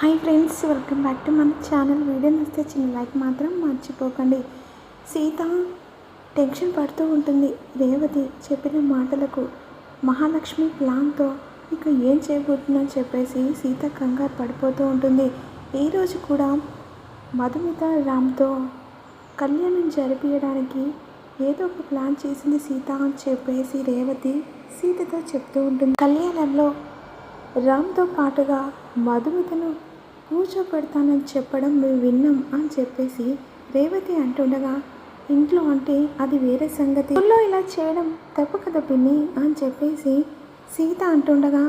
Hi friends, welcome back to మన channel. Video నచ్చితే చిన్న లైక్ మాత్రం మర్చిపోకండి. సీత టెన్షన్ పడుతూ ఉంటుంది. రేవతి చెప్పిన మాటలకు మహాలక్ష్మి ప్లాన్తో ఇక ఏం చేయబోతుందని చెప్పేసి సీత కంగారు పడిపోతూ ఉంటుంది. ఈరోజు కూడా మధుమిత రామ్తో కళ్యాణం జరిపించడానికి ఏదో ఒక ప్లాన్ చేసింది సీత అని చెప్పేసి రేవతి సీతతో చెప్తూ ఉంటుంది. కళ్యాణంలో రామ్తో పాటుగా మధుమితను కూర్చోపెడతానని చెప్పడం మేము విన్నాం అని చెప్పేసి రేవతి అంటుండగా, ఇంట్లో అంటే అది వేరే సంగతి, ఊళ్ళో ఇలా చేయడం తప్పు కదా పిన్ని అని చెప్పేసి సీత అంటుండగా,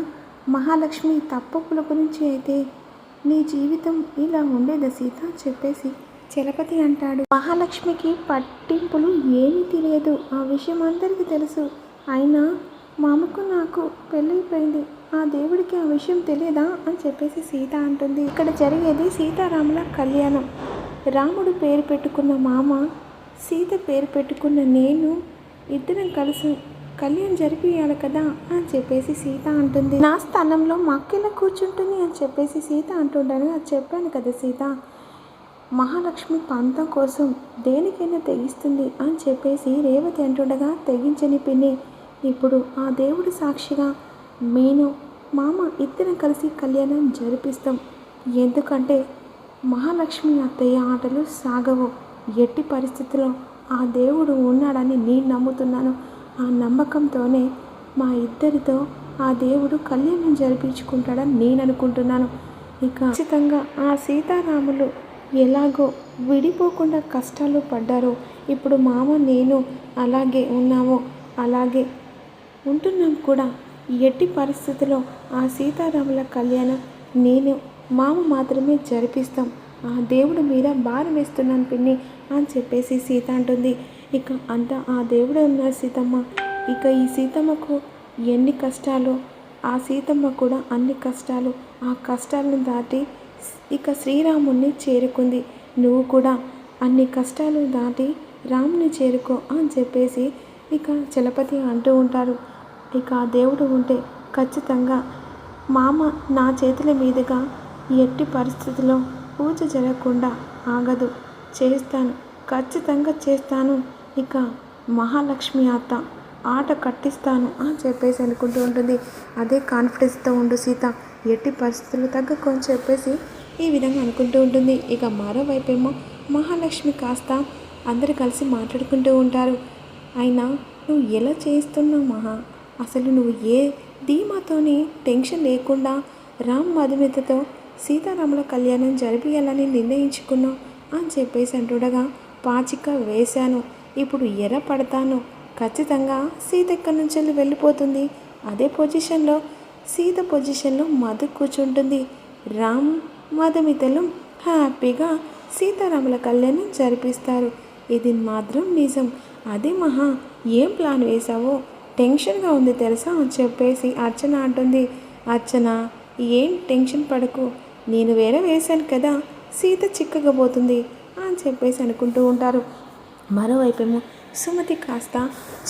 మహాలక్ష్మి తప్పుల గురించి అయితే నీ జీవితం ఇలా ఉండేదా సీత అని చెప్పేసి చలపతి అంటాడు. మహాలక్ష్మికి పట్టింపులు ఏమీ తెలియదు, ఆ విషయం అందరికీ తెలుసు. అయినా మామకు నాకు పెళ్ళైపోయింది, ఆ దేవుడికి ఆ విషయం తెలియదా అని చెప్పేసి సీత అంటుంది. ఇక్కడ జరిగేది సీతారాముల కళ్యాణం. రాముడు పేరు పెట్టుకున్న మామ, సీత పేరు పెట్టుకున్న నేను ఇద్దరం కలిసి కళ్యాణం జరిపియాలి కదా అని చెప్పేసి సీత అంటుంది. నా స్థానంలో మా అక్క కూర్చుంటుంది అని చెప్పేసి సీత అంటుండని అది చెప్పాను కదా సీత, మహాలక్ష్మి పంతం కోసం దేనికైనా తెగిస్తుంది అని చెప్పేసి రేవతి అంటుండగా, తెగించని పిన్ని, ఇప్పుడు ఆ దేవుడి సాక్షిగా నేను మామ ఇద్దరం కలిసి కళ్యాణం జరిపిస్తాం. ఎందుకంటే మహాలక్ష్మి అత్తయ్య ఆటలు సాగవు. ఎట్టి పరిస్థితుల్లో ఆ దేవుడు ఉన్నాడని నేను నమ్ముతున్నాను. ఆ నమ్మకంతోనే మా ఇద్దరితో ఆ దేవుడు కళ్యాణం జరిపించుకుంటాడని నేను అనుకుంటున్నాను. ఇక ఖచ్చితంగా ఆ సీతారాములు ఎలాగో విడిపోకుండా కష్టాలు పడ్డారో, ఇప్పుడు మామ నేను అలాగే ఉన్నామో అలాగే ఉంటున్నాం కూడా. ఎట్టి పరిస్థితుల్లో ఆ సీతారాముల కళ్యాణం నేను మామ మాత్రమే జరిపిస్తాం. ఆ దేవుడు మీద భారం వేస్తున్నాను పిన్ని అని చెప్పేసి సీత అంటుంది. ఇక అంతా ఆ దేవుడే ఉన్నారు సీతమ్మ. ఇక ఈ సీతమ్మకు ఎన్ని కష్టాలు, ఆ సీతమ్మ కూడా అన్ని కష్టాలు, ఆ కష్టాలను దాటి ఇక శ్రీరాముణ్ణి చేరుకుంది. నువ్వు కూడా అన్ని కష్టాలు దాటి రాముని చేరుకో అని చెప్పేసి ఇక చలపతి అంటూ ఉంటారు. ఇక ఆ దేవుడు ఉంటే ఖచ్చితంగా మామ నా చేతుల మీదుగా ఎట్టి పరిస్థితుల్లో పూజ జరగకుండా ఆగదు, చేస్తాను, ఖచ్చితంగా చేస్తాను. ఇక మహాలక్ష్మి అత్త ఆట కట్టిస్తాను అని చెప్పేసి అనుకుంటూ ఉంటుంది. అదే కాన్ఫిడెన్స్తో ఉండు సీత, ఎట్టి పరిస్థితులు తగ్గకు అని చెప్పేసి ఈ విధంగా అనుకుంటూ ఉంటుంది. ఇక మరోవైపేమో మహాలక్ష్మి కాస్త అందరు కలిసి మాట్లాడుకుంటూ ఉంటారు. అయినా నువ్వు ఎలా చేస్తున్నావు మహా, అసలు నువ్వు ఏ ధీమాతోని టెన్షన్ లేకుండా రామ్ మధుమితతో సీతారాముల కళ్యాణం జరిపించాలని నిర్ణయించుకున్నావు అని చెప్పేసి అంటుండగా, పాచిక వేశాను, ఇప్పుడు ఎర్ర పడతాను, ఖచ్చితంగా సీత ఎక్కడి నుంచి వెళ్ళిపోతుంది. అదే పొజిషన్లో సీత పొజిషన్లో మధు కూర్చుంటుంది. రామ్ మధుమితలు హ్యాపీగా సీతారాముల కళ్యాణం జరిపిస్తారు. ఇది మాత్రం నిజం. అదే మహా, ఏం ప్లాన్ వేశావో టెన్షన్గా ఉంది తెలుసా అని చెప్పేసి అర్చన అంటుంది. అర్చన, ఏం టెన్షన్ పడకు, నేను వేరే వేశాను కదా, సీత చిక్కకపోతుంది అని చెప్పేసి అనుకుంటూ ఉంటారు. మరోవైపేమో సుమతి కాస్త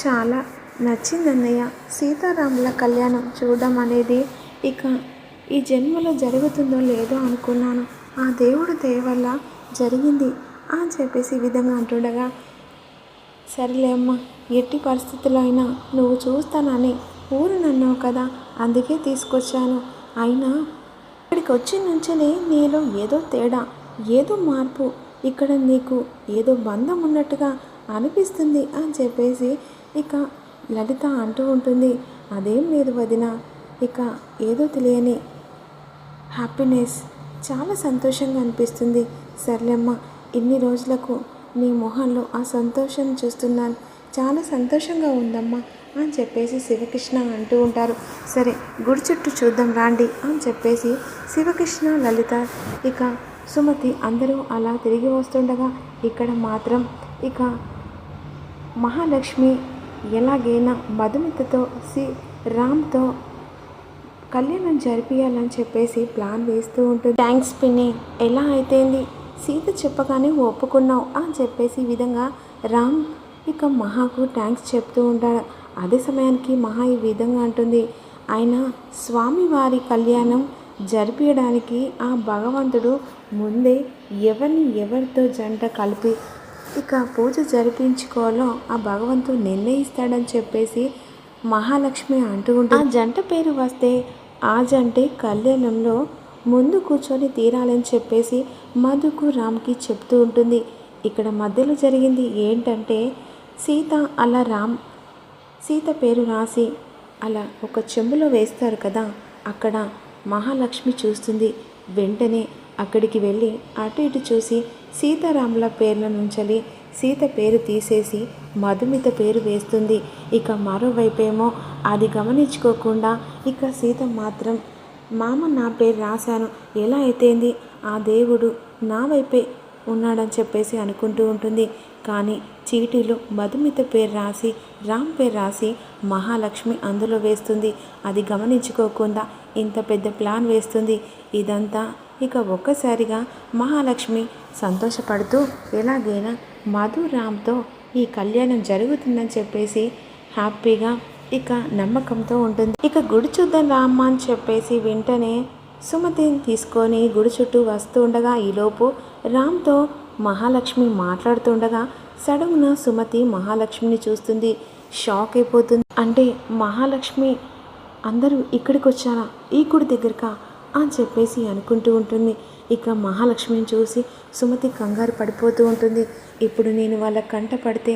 చాలా నచ్చిందన్నయ్య, సీతారాముల కళ్యాణం చూడడం అనేది ఇక ఈ జన్మలో జరుగుతుందో లేదో అనుకున్నాను, ఆ దేవుడు దయ వల్ల జరిగింది అని చెప్పేసి ఈ విధంగా అంటుండగా, సరేలే అమ్మ, ఎట్టి పరిస్థితుల్లో అయినా నువ్వు చూస్తానని ఊరునన్నావు కదా, అందుకే తీసుకొచ్చాను. అయినా ఇక్కడికి వచ్చిన నుంచే నీలో ఏదో తేడా, ఏదో మార్పు, ఇక్కడ నీకు ఏదో బంధం ఉన్నట్టుగా అనిపిస్తుంది అని చెప్పేసి ఇక లలిత అంటూ ఉంటుంది. అదేం లేదు వదిన, ఇక ఏదో తెలియని హ్యాపీనెస్, చాలా సంతోషంగా అనిపిస్తుంది. సర్లేమ్మ, ఇన్ని రోజులకు నీ మొహంలో ఆ సంతోషం చూస్తున్నాను, చాలా సంతోషంగా ఉందమ్మా అని చెప్పేసి శివకృష్ణ అంటూ ఉంటారు. సరే గుడి చుట్టూ చూద్దాం రాండి అని చెప్పేసి శివకృష్ణ, లలిత, ఇక సుమతి అందరూ అలా తిరిగి వస్తుండగా, ఇక్కడ మాత్రం ఇక మహాలక్ష్మి ఎలాగైనా మధుమితతో రామ్తో కళ్యాణం జరిపించాలని చెప్పేసి ప్లాన్ వేస్తూ ఉంటుంది. థ్యాంక్స్ పిన్ని, ఎలా అయితేంది, సీత చెప్పగానే ఒప్పుకున్నావు అని చెప్పేసి ఈ విధంగా రామ్ ఇక మహాకు థ్యాంక్స్ చెప్తూ ఉంటాడు. అదే సమయానికి మహా ఈ విధంగా అంటుంది, ఆయన స్వామివారి కళ్యాణం జరిపించడానికి ఆ భగవంతుడు ముందే ఎవరితో జంట కలిపి పూజ జరిపించుకోవాలో ఆ భగవంతుడు నిర్ణయిస్తాడని చెప్పేసి మహాలక్ష్మి అంటూ ఉంటుంది. ఆ జంట పేరు వస్తే ఆ జంటే కళ్యాణంలో ముందు కూర్చొని తీరాలని చెప్పేసి మధుకు రామ్కి చెప్తూ ఉంటుంది. ఇక్కడ మధ్యలో జరిగింది ఏంటంటే సీత సీత పేరు రాసి అలా ఒక చెంబులో వేస్తారు కదా, అక్కడ మహాలక్ష్మి చూస్తుంది. వెంటనే అక్కడికి వెళ్ళి అటు ఇటు చూసి సీతారాముల పేర్ల నుంచి సీత పేరు తీసేసి మధుమిత పేరు వేస్తుంది. ఇక మరోవైపేమో అది గమనించుకోకుండా సీత మాత్రం మామ నా పేరు రాశాను, ఎలా అయితేంది, ఆ దేవుడు నా వైపే ఉన్నాడని చెప్పేసి అనుకుంటూ ఉంటుంది. కానీ చీటీలో మధుమిత పేరు రాసి రామ్ పేరు రాసి మహాలక్ష్మి అందులో వేస్తుంది. అది గమనించుకోకుండా ఇంత పెద్ద ప్లాన్ వేస్తుంది. ఇదంతా ఒక్కసారిగా మహాలక్ష్మి సంతోషపడుతూ ఎలాగైనా మధు రామ్తో ఈ కళ్యాణం జరుగుతుందని చెప్పేసి హ్యాపీగా నమ్మకంతో ఉంటుంది. గుడి చూద్దాం రామ్మ అని చెప్పేసి వెంటనే సుమతిని తీసుకొని గుడి చుట్టూ వస్తూ ఉండగా ఈలోపు రామ్తో మహాలక్ష్మి మాట్లాడుతుండగా సడన్గా సుమతి మహాలక్ష్మిని చూస్తుంది. షాక్ అయిపోతుంది. అంటే మహాలక్ష్మి అందరూ ఇక్కడికి వచ్చారా, ఈ గుడి దగ్గరకా అని చెప్పేసి అనుకుంటూ ఉంటుంది. మహాలక్ష్మిని చూసి సుమతి కంగారు పడిపోతూ ఉంటుంది. ఇప్పుడు నేను వాళ్ళ కంట పడితే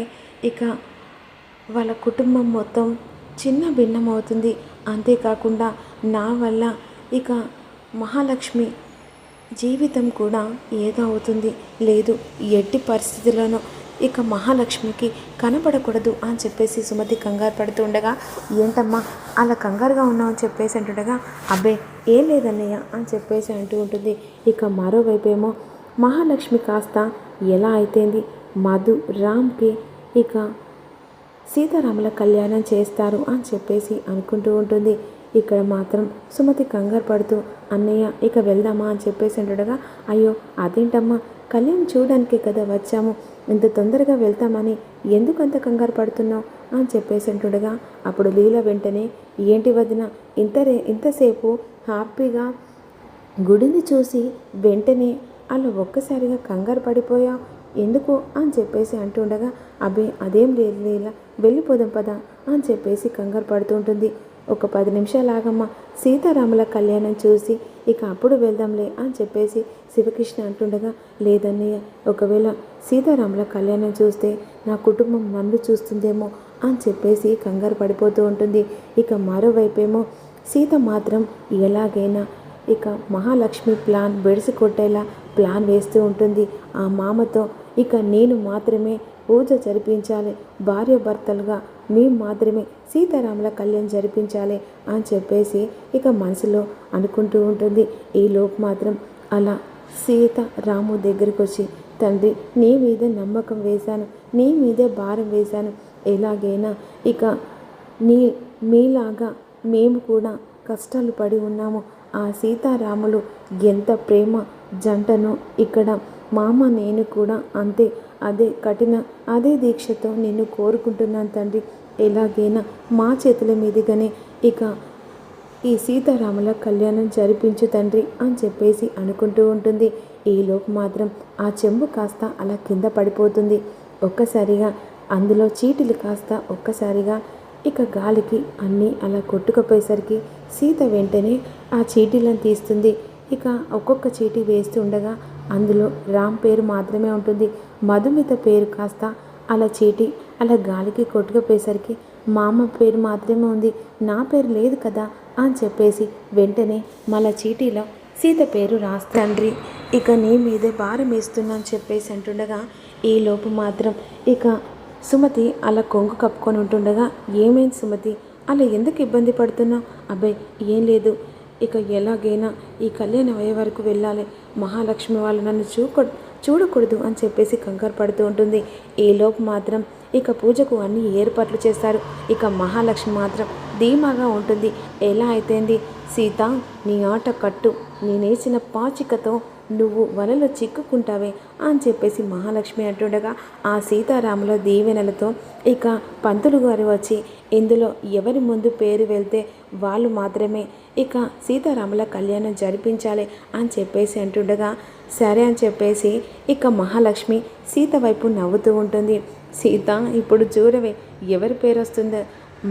వాళ్ళ కుటుంబం మొత్తం చిన్న భిన్నమవుతుంది. అంతేకాకుండా నా వల్ల మహాలక్ష్మి జీవితం కూడా ఏదో అవుతుంది. లేదు, ఎట్టి పరిస్థితుల్లోనూ మహాలక్ష్మికి కనపడకూడదు అని చెప్పేసి సుమతి కంగారు పడుతూ ఉండగా, ఏంటమ్మా అలా కంగారుగా ఉన్నావు అని చెప్పేసి అంటుండగా, అబ్బే ఏం లేదన్నయ్య అని చెప్పేసి అంటూ ఉంటుంది. మరోవైపేమో మహాలక్ష్మి కాస్త ఎలా అయితేంది మధు రామ్కి సీతారాముల కళ్యాణం చేస్తారు అని చెప్పేసి అనుకుంటూ ఉంటుంది. ఇక్కడ మాత్రం సుమతి కంగారు పడుతూ అన్నయ్య వెళ్దామా అని చెప్పేసి అంటుండగా, అయ్యో అదేంటమ్మా, కళ్యాణం చూడడానికే కదా వచ్చాము, ఇంత తొందరగా వెళ్తామని ఎందుకు అంత కంగారు పడుతున్నావు అని చెప్పేసి అంటుండగా, అప్పుడు లీల వెంటనే ఏంటి వదిన ఇంతసేపు హ్యాపీగా గుడిని చూసి వెంటనే అలా ఒక్కసారిగా కంగారు పడిపోయా ఎందుకు అని చెప్పేసి అంటుండగా, అబ్బే అదేం లేదు లీల, వెళ్ళిపోదాం పదా అని చెప్పేసి కంగారు పడుతూ ఉంటుంది. ఒక 10 నిమిషాలు ఆగమ్మ, సీతారాముల కళ్యాణం చూసి అప్పుడు వెళ్దాంలే అని చెప్పేసి శివకృష్ణ అంటుండగా, లేదన్నయ్య, ఒకవేళ సీతారాముల కళ్యాణం చూస్తే నా కుటుంబం నన్ను చూస్తుందేమో అని చెప్పేసి కంగారు పడిపోతూ ఉంటుంది. మరోవైపేమో సీత మాత్రం ఎలాగైనా మహాలక్ష్మి ప్లాన్ బెడిసి కొట్టేలా ప్లాన్ వేస్తూ ఉంటుంది. ఆ మామతో నేను మాత్రమే పూజ జరిపించాలి, భార్యాభర్తలుగా మేము మాత్రమే సీతారాముల కళ్యాణం జరిపించాలి అని చెప్పేసి మనసులో అనుకుంటూ ఉంటుంది. ఈలోపు మాత్రం అలా సీత రాము దగ్గరికి వచ్చి, తండ్రి నీ మీద నమ్మకం వేశాను, నీ మీదే భారం వేశాను, ఎలాగైనా మీలాగా మేము కూడా కష్టాలు పడి ఉన్నాము. ఆ సీతారాములు ఎంత ప్రేమ జంటను మామ నేను కూడా అంతే, అదే దీక్షతో నిన్ను కోరుకుంటున్నాను తండ్రి, ఎలాగైనా మా చేతుల మీదుగానే ఈ సీతారాముల కళ్యాణం జరిపించు తండ్రి అని చెప్పేసి అనుకుంటూ ఉంటుంది. ఈలోపు మాత్రం ఆ చెంబు కాస్త అలా కింద పడిపోతుంది. ఒక్కసారిగా అందులో చీటీలు కాస్త ఒక్కసారిగా గాలికి అన్నీ అలా కొట్టుకుపోయేసరికి సీత వెంటనే ఆ చీటీలను తీస్తుంది. ఒక్కొక్క చీటీ వేస్తూ ఉండగా అందులో రామ్ పేరు మాత్రమే ఉంటుంది. మధుమిత పేరు కాస్త అలా చీటీ అలా గాలికి కొట్టుకుపోయేసరికి మామ పేరు మాత్రమే ఉంది, నా పేరు లేదు కదా అని చెప్పేసి వెంటనే మళ్ళా చీటీలో సీత పేరు రాస్తా, తండ్రి నీ మీదే భారం వేస్తున్నా అని చెప్పేసి అంటుండగా, ఈలోపు మాత్రం సుమతి అలా కొంగు కప్పుకొని ఉంటుండగా, ఏమైంది సుమతి, అలా ఎందుకు ఇబ్బంది పడుతున్నావు? అబ్బాయి ఏం లేదు, ఎలాగైనా ఈ కళ్యాణం అయ్యే వరకు వెళ్ళాలి, మహాలక్ష్మి వాళ్ళు నన్ను చూడకూడదు అని చెప్పేసి కంగారు పడుతూ ఉంటుంది. ఈలోపు మాత్రం పూజకు అన్ని ఏర్పాట్లు చేస్తారు. మహాలక్ష్మి మాత్రం ధీమాగా ఉంటుంది. ఎలా అయితేంది సీత, నీ ఆట కట్టు, నేనేసిన పాచికతో నువ్వు వలలో చిక్కుకుంటావే అని చెప్పేసి మహాలక్ష్మి అంటుండగా ఆ సీతారాముల దీవెనలతో ఇక పంతులు గారు వచ్చి ఇందులో ఎవరి ముందు పేరు వెళ్తే వాళ్ళు మాత్రమే ఇక సీతారాముల కళ్యాణం జరిపించాలి అని చెప్పేసి అంటుండగా సరే అని చెప్పేసి ఇక మహాలక్ష్మి సీత వైపు నవ్వుతూ ఉంటుంది. సీత ఇప్పుడు చూడవే ఎవరి పేరు వస్తుందో,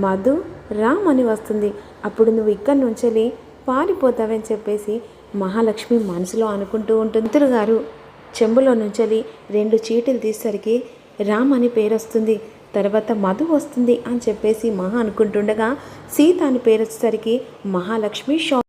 మధు రామ్ అని వస్తుంది. అప్పుడు నువ్వు ఇక్కడి నుంచి పారిపోతావని చెప్పేసి మహాలక్ష్మి మనసులో అనుకుంటూ ఉంటుంది. పంతులు గారు చెంబులో నుంచి 2 చీటీలు తీసేసరికి రామ్ అని పేరు వస్తుంది, తర్వాత మధు వస్తుంది అని చెప్పేసి మహా అనుకుంటుండగా సీత అని పేరు వచ్చేసరికి మహాలక్ష్మి షాక్.